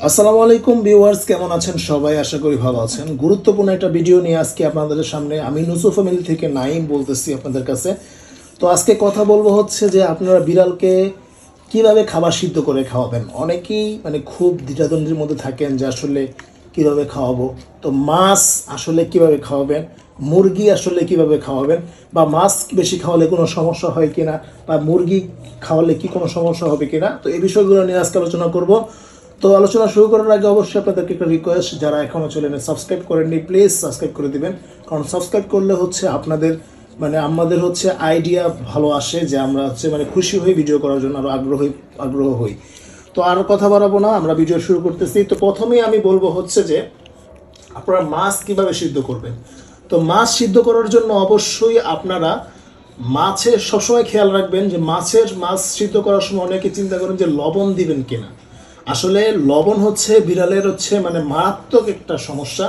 আসসালামু আলাইকুম ভিউয়ার্স, কেমন আছেন সবাই? আশা করি ভালো আছেন। গুরুত্বপূর্ণ একটা ভিডিও নিয়ে আজকে আপনাদের সামনে আমি নুসু ফ্যামিলি থেকে নাইম বলতেছি আপনাদের কাছে। তো আজকে কথা বলবো হচ্ছে যে আপনারা বিড়ালকে কিভাবে খাবার সিদ্ধ করে খাওয়াবেন। অনেকেই খুব দ্বিধাদ্বন্দ্বের মধ্যে থাকেন যে আসলে কিভাবে খাওয়াবো। তো মাছ আসলে কিভাবে খাওয়াবেন, মুরগি আসলে কিভাবে খাওয়াবেন, বা মাছ বেশি খাওয়ালে কোনো সমস্যা হয় কিনা, বা মুরগি খাওয়ালে কি কোনো সমস্যা হবে কিনা, তো এই বিষয়গুলো নিয়ে আজকে আলোচনা করব। তো আলোচনা শুরু করার আগে অবশ্যই আপনাদেরকে একটা রিকোয়েস্ট, যারা এখনো চ্যানেলে সাবস্ক্রাইব করেননি প্লিজ সাবস্ক্রাইব করে দিবেন। কারণ সাবস্ক্রাইব করলে হচ্ছে আপনাদের আমাদের হচ্ছে আইডিয়া ভালো আসে, যে আমরা হচ্ছে খুশি হই ভিডিও করার জন্য, আরও আগ্রহ হই। তো আর কথা বাড়াবো না, আমরা ভিডিও শুরু করতেছি। তো প্রথমেই আমি বলবো হচ্ছে যে আপনারা মাছ কিভাবে সিদ্ধ করবেন। তো মাছ সিদ্ধ করার জন্য অবশ্যই আপনারা মাছের সবসময় খেয়াল রাখবেন যে মাছ সিদ্ধ করার সময় অনেকে চিন্তা করেন যে লবণ দিবেন কিনা। আসলে লবণ হচ্ছে বিড়ালের মারাত্মক একটা সমস্যা।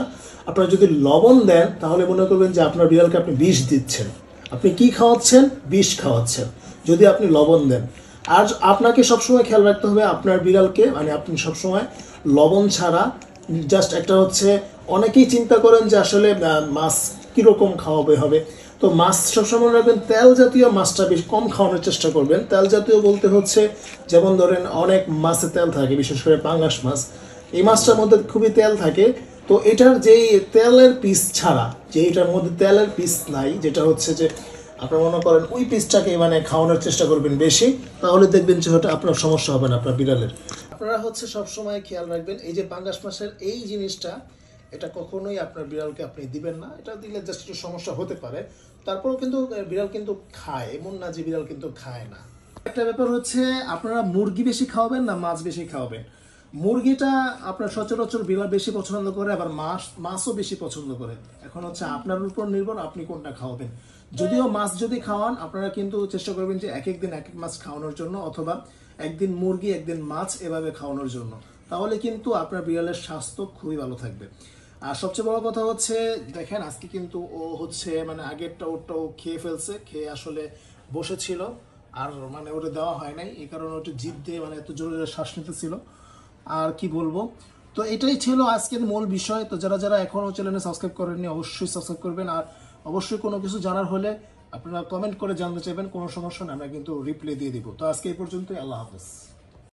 আপনারা যদি লবণ দেন তাহলে মনে করবেন যে আপনার বিড়ালকে আপনি বিষ দিচ্ছেন। আপনি কি খাওয়াচ্ছেন? বিষ খাওয়াচ্ছেন যদি আপনি লবণ দেন। আর আপনাকে সবসময় খেয়াল রাখতে হবে আপনার বিড়ালকে আপনি সবসময় লবণ ছাড়া জাস্ট একটা অনেকেই চিন্তা করেন যে আসলে মাছ কীরকম খাওয়াবে হবে। তো মাছ সবসময় রাখবেন তেল জাতীয় মাছটা বেশি কম খাওয়ানোর চেষ্টা করবেন। তেল জাতীয় বলতে হচ্ছে যেমন ধরেন অনেক মাছে তেল থাকে, বিশেষ করে পাঙ্গাস মাছ, এই মাছটার মধ্যে খুবই তেল থাকে। তো এটার যেই তেলের পিস ছাড়া, যে এটার মধ্যে তেলের পিস নাই, যেটা হচ্ছে যে আপনার মনে করেন ওই পিসটাকে খাওয়ানোর চেষ্টা করবেন বেশি, তাহলে দেখবেন যে ওটা আপনার সমস্যা হবে না আপনার বিড়ালের। আপনারা সবসময় খেয়াল রাখবেন এই যে পাঙ্গাস মাছের এই জিনিসটা, এটা কখনোই আপনার বিড়ালকে আপনি দিবেন না। এটা দিলে জাস্ট একটু সমস্যা হতে পারে। তারপরেও কিন্তু বিড়াল কিন্তু খায়, এমন না যে বিড়াল কিন্তু খায় না। একটা ব্যাপার হচ্ছে আপনারা মুরগি বেশি খাওয়াবেন না মাছ বেশি খাওয়াবেন। মুরগিটা আপনার সচরাচর বিড়াল বেশি পছন্দ করে, আবার মাছও বেশি পছন্দ করে। এখন আপনার উপর নির্ভর আপনি কোনটা খাওয়াবেন। যদিও মাছ যদি খাওয়ান, আপনারা কিন্তু চেষ্টা করবেন যে এক এক দিন এক এক মাছ খাওয়ানোর জন্য, অথবা একদিন মুরগি একদিন মাছ এভাবে খাওয়ানোর জন্য। তাহলে কিন্তু আপনার বিড়ালের স্বাস্থ্য খুবই ভালো থাকবে। আর সবচেয়ে বড় কথা হচ্ছে দেখেন, আজকে কিন্তু ও আগেরটা ওরটা ও খেয়ে ফেলছে, খেয়ে আসলে বসেছিল, আর ওটা দেওয়া হয় নাই, এই কারণে ওটা জিভ দিয়ে এত জোরে জোরে শ্বাস নিতেছিল। আর কি বলবো, তো এটাই ছিল আজকের মূল বিষয়। তো যারা যারা এখনো চ্যানেলে সাবস্ক্রাইব করেননি অবশ্যই সাবস্ক্রাইব করবেন। আর অবশ্যই কোনো কিছু জানার হলে আপনারা কমেন্ট করে জানতে চাইবেন, কোনো সমস্যা না, আমরা কিন্তু রিপ্লাই দিয়ে দিব। তো আজকে এই পর্যন্তই, আল্লাহ হাফেজ।